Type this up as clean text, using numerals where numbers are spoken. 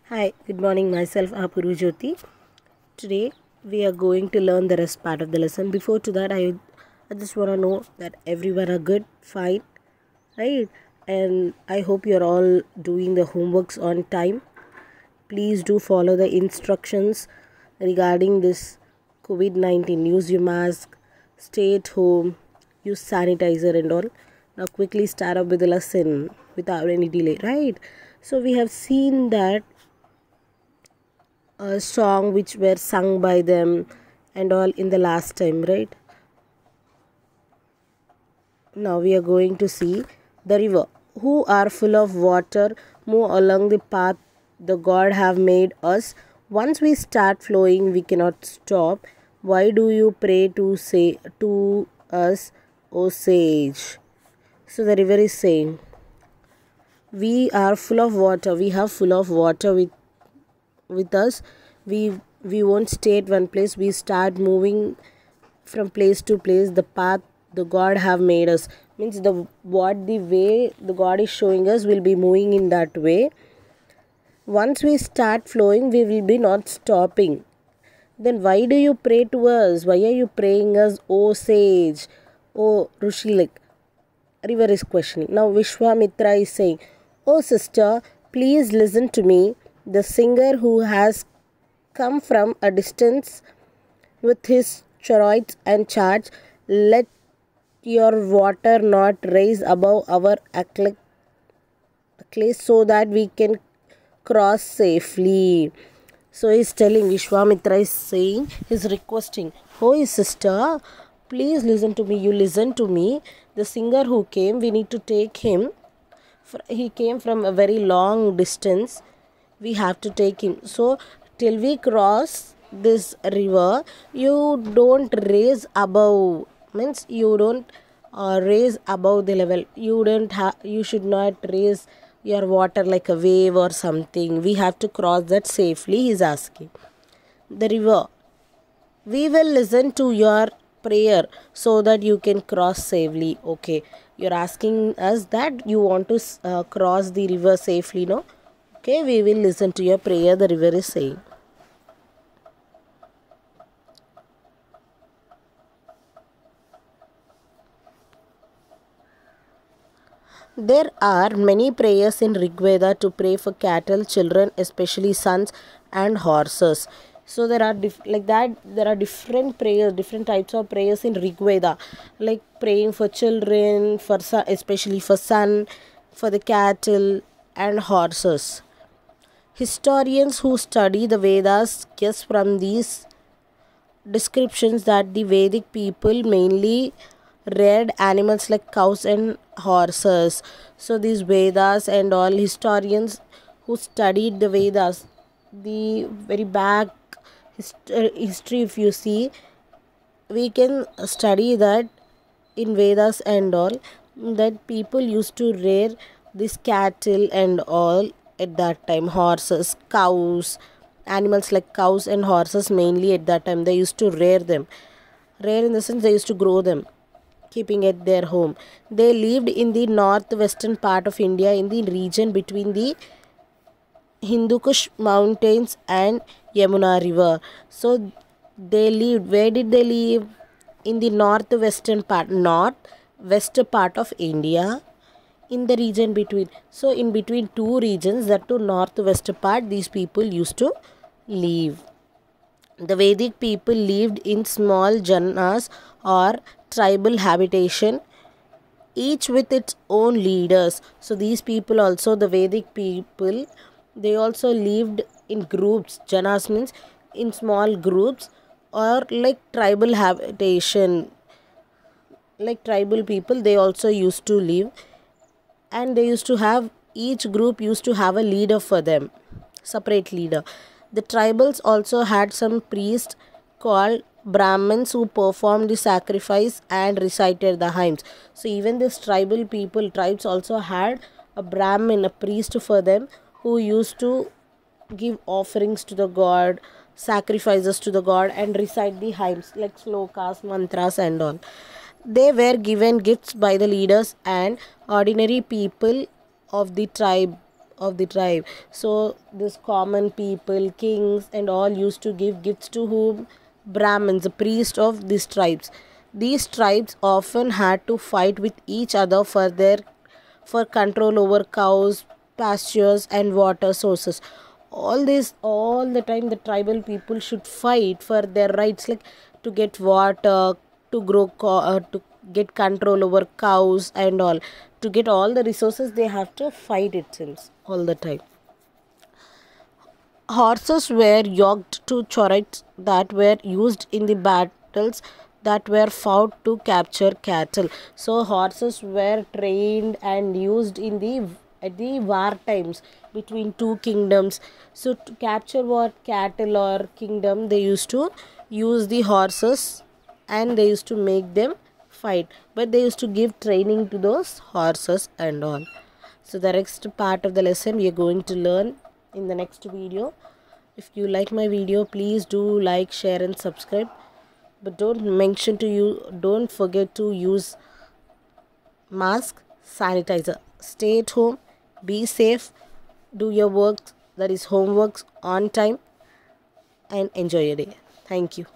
Hi, good morning. Myself Apuru Jyoti. Today we are going to learn the rest part of the lesson. Before to that, I just want to know that everyone are good, fine, right? And I hope you're all doing the homeworks on time. Please do follow the instructions regarding this COVID-19. Use your mask, stay at home, use sanitizer and all. Now quickly start up with the lesson without any delay, right? So we have seen that a song which were sung by them and all in the last time, right? Now we are going to see the river who are full of water move along the path the god have made us. Once we start flowing we cannot stop. Why do you pray to us, O sage? So the river is saying we are full of water, we have full of water with us. We won't stay at one place, we start moving from place to place. The path the god have made us means the way the god is showing us will be moving in that way. Once we start flowing we will be not stopping. Then why do you pray to us? Why are you praying us, O sage, O Rishi? Like river is questioning. Now Vishwamitra is saying, oh sister, please listen to me. The singer who has come from a distance with his chariots and charge, let your water not rise above our clay so that we can cross safely. So he's telling, Vishwamitra is saying, he's requesting, oh sister, please listen to me. You listen to me. The singer who came, we need to take him. He came from a very long distance. We have to take him. So till we cross this river, you don't raise above. Means you don't raise above the level. You should not raise your water like a wave or something. We have to cross that safely, he is asking. The river, we will listen to your prayer so that you can cross safely. Okay, you're asking us that you want to cross the river safely, no? Okay, we will listen to your prayer, the river is saying. There are many prayers in Rigveda to pray for cattle, children, especially sons and horses. So there are like that. There are different prayers, different types of prayers in Rigveda, like praying for children, for son, especially for son, for the cattle and horses. Historians who study the Vedas guess from these descriptions that the Vedic people mainly reared animals like cows and horses. So these Vedas and all historians who studied the Vedas, the very back history, if you see, we can study that in Vedas and all, that people used to rear this cattle and all at that time, horses, cows, animals like cows and horses mainly at that time they used to rear them. Rear in the sense they used to grow them, keeping at their home. They lived in the northwestern part of India in the region between the Hindu Kush mountains and Yamuna river. So they lived, where did they live? In the northwestern part, northwest part of India, in the region between. So in between two regions, that to northwest part, these people used to live. The Vedic people lived in small janas or tribal habitation, each with its own leaders. So these people also, the Vedic people, they also lived in groups. Janas means in small groups or like tribal habitation. Like tribal people, they also used to live, and they used to have, each group used to have a leader for them, separate leader. The tribals also had some priests called Brahmins who performed the sacrifice and recited the hymns. So even this tribal people, tribes also had a Brahmin, a priest for them, who used to give offerings to the god, sacrifices to the god, and recite the hymns like slokas, mantras and all. They were given gifts by the leaders and ordinary people of the tribe of the tribe. So this common people, kings and all used to give gifts to whom? Brahmins, the priest of these tribes. These tribes often had to fight with each other for control over cows, pastures and water sources. All this, all the time the tribal people should fight for their rights, like to get water, to to get control over cows and all. To get all the resources they have to fight, it seems, all the time. Horses were yoked to chariots that were used in the battles that were fought to capture cattle. So horses were trained and used in the at the war times between two kingdoms. So to capture what cattle or kingdom, they used to use the horses and they used to make them fight. But they used to give training to those horses and all. So the next part of the lesson we are going to learn in the next video. If you like my video, please do like, share and subscribe. But don't forget to use mask, sanitizer. Stay at home, be safe, do your work, that is homeworks, on time and enjoy your day. Thank you.